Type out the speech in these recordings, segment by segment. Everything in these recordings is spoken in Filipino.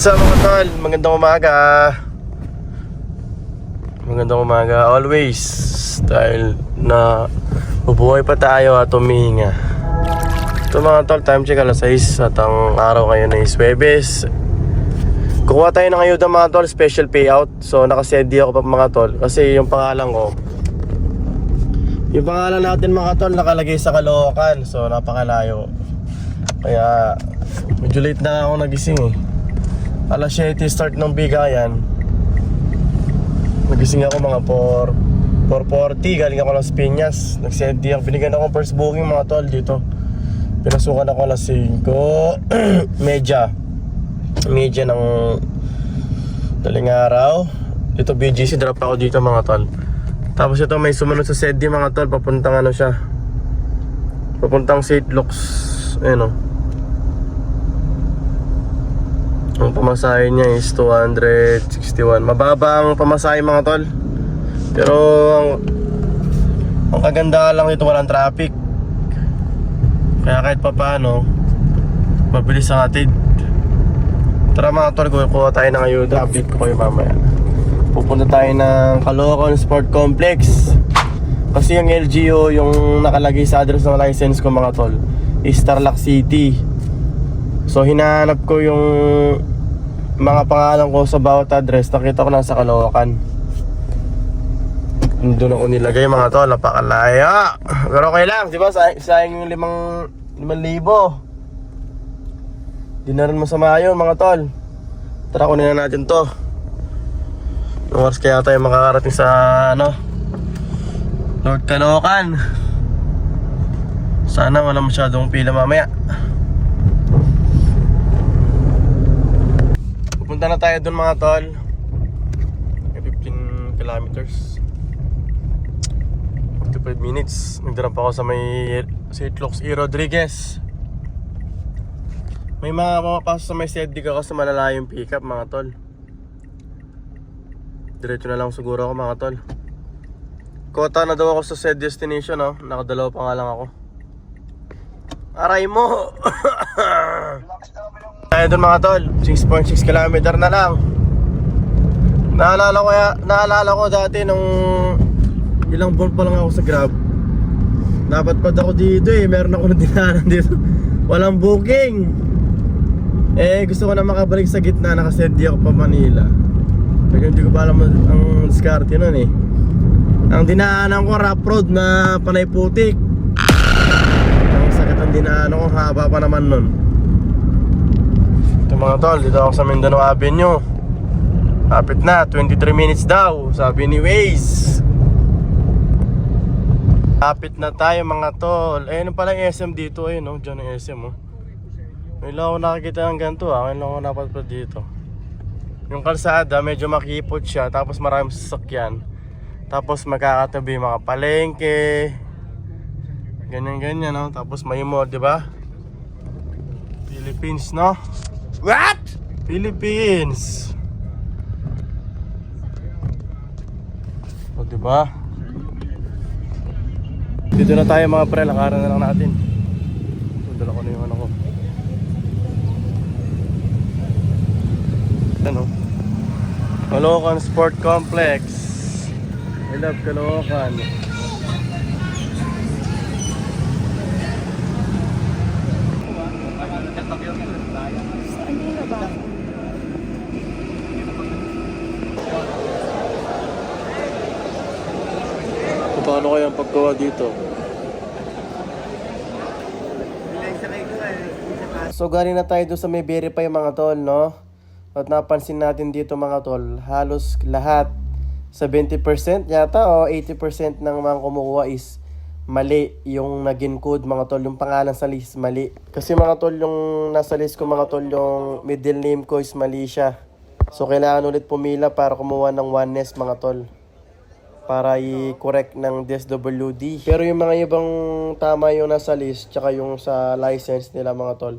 Sa mga tol, magandang umaga. Magandang umaga always. Dahil na bubuhay pa tayo at humihinga. Ito mga tol, time check alas 6 at ang araw ngayon ay Huwebes. Kukuha tayo ng ayuda mga tol, special payout. So nakasedi ako pa mga tol kasi yung pangalan ko, yung pangalan natin mga tol nakalagay sa Caloocan. So napakalayo. Kaya medyo late na ako nagising eh. Alas 7 start ng bigayan. Nagising ako mga 4:40. Galing ako Las Piñas. Nag-senti ako. Binigyan ako first booking mga tol dito. Pinasukan ako alas 5 Medya ng daling araw. Dito BGC, drop ako dito mga tol. Tapos ito may sumunod sa Sedi mga tol. Papuntang ano siya, papuntang St. Luke's. Ayan o. Ang pamasahe niya is 261. Mababa ang pamasahe mga tol. Pero ang kagandahan lang dito, walang traffic. Kaya kahit pa paano mabilis ang atid. Tara mga tol, kuha tayo ng ayuda. Update ko kayo mamaya. Pupunta tayo ng Caloocan Sport Complex. Kasi yung LGU, yung nakalagay sa address ng license ko mga tol, is Tarlac City. So hinahanap ko yung mga pangalan ko sa bawat address. Nakita ko nasa Caloocan. Doon ako nilagay mga tol. Napakalaya. Pero okay lang, di ba? Sayang yung 5,000. Di na rin masama yun mga tol. Tara, kunin na natin to. Nung oras kaya tayo makakarating sa Lord Caloocan. Sana wala masyadong pila mamaya. Punta na tayo dun mga tol. 15 kilometers, 45 minutes. Nagdarap ako sa may St. Luke's E. Rodriguez. May mga mapapasok sa may Sedi ka kasi malalayong pick up mga tol. Diretso na lang siguro ako mga tol. Kota na daw ako sa said destination no? Nakadalawa pa nga lang ako. Aray mo. Tayo dun mga tol, 6.6 km na lang. Naalala ko dati nung ilang buwan pa lang ako sa Grab. Dapat pa ako dito eh, meron ako na dinanan dito. Walang booking. Gusto ko na makabalik sa gitna, nakasendi ako pa Manila. Pero hindi ko pa alam ang diskarte nun eh. Ang dinaanan ko rough road na panay putik. Ang sakit ang dinaanan ko, haba pa naman nun. Mga tol, dito ako sa Mindanao Avenue. Kapit na, 23 minutes daw, sabi ni Waze. Kapit na tayo mga tol. Ayun pala yung SM dito, ayun no, dyan yung SM oh. May lang ako nakikita ng ganito ah, ngayon lang ako napadpad dito. Yung kalsada, medyo makipot siya, tapos maraming sasakyan. Tapos magkakatabi mga palengke. Ganyan-ganyan no, tapos may mall, diba? Philippines no? What? Philippines. O diba? Dito na tayo mga pre, lakaran na lang natin. Dala ko na yung ano ko. Ano? Caloocan Sport Complex. I love Caloocan. Paano kaya ang paggawa dito? So galing na tayo doon sa may verify mga tol no? At napansin natin dito mga tol, halos lahat 70% yata o 80% ng mga kumukuha is mali yung naging code mga tol. Yung pangalan sa list mali. Kasi mga tol yung nasa list ko mga tol, yung middle name ko is mali siya. So kailangan ulit pumila para kumuha ng oneness mga tol, para i-correct ng DSWD. Pero yung mga ibang tama yung nasa list tsaka yung sa license nila mga tol,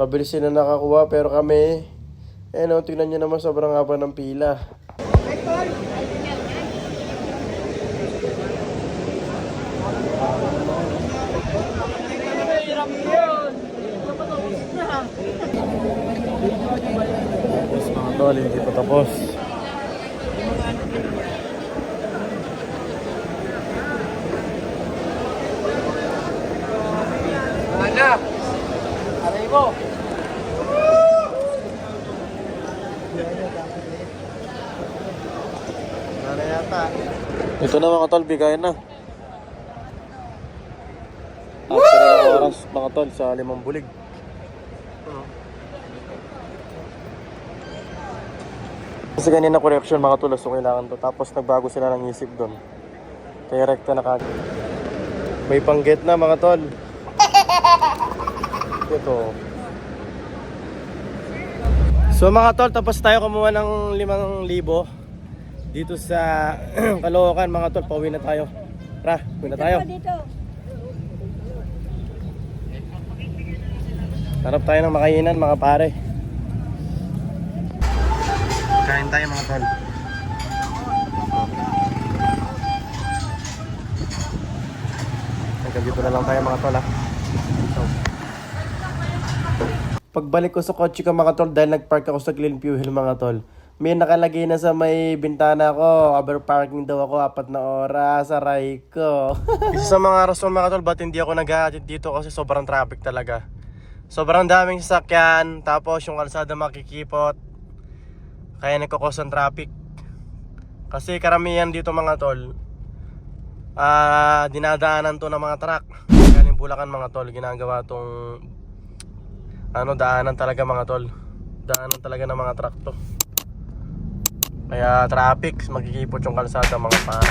mabilis sila nakakuha. Pero kami, no, tingnan nyo naman, sobrang haba ng pila. tol, hindi pa tapos. Ana! Aray mo! Wala yata. Ito na mga tol, bigayan na. After ng oras mga tol sa 5 bulig. Kasi ganyan na correction mga tol, so kailangan to. Tapos nagbago sila ng isip doon. Kaya rekta na kagad. May panggit na mga tol. Ito. So mga tol, tapos tayo kumuha ng 5,000 dito sa Caloocan mga tol. Pauwi na tayo. Tara, pauwi na tayo. Harap tayo ng makainan mga pare. Kain tayo mga tol. Hanggang dito na lang tayo mga tol ha. Pagbalik ko sa kotse ko mga tol, dahil nagpark ako sa Glenview Hill mga tol, may nakalagay na sa may bintana ko, overparking daw ako 4 na oras, aray ko. Isa sa mga rason mga tol, ba't hindi ako nag-aatid dito kasi sobrang traffic talaga. Sobrang daming sasakyan, tapos yung kalsada makikipot, kaya nagkakos ang traffic. Kasi karamihan dito mga tol, dinadaanan to ng mga truck. Galing Bulacan mga tol, ginagawa tong daanan talaga mga tol. Daanan talaga ng mga truck to. Kaya traffic, magkikipot yung kalsada mga pa.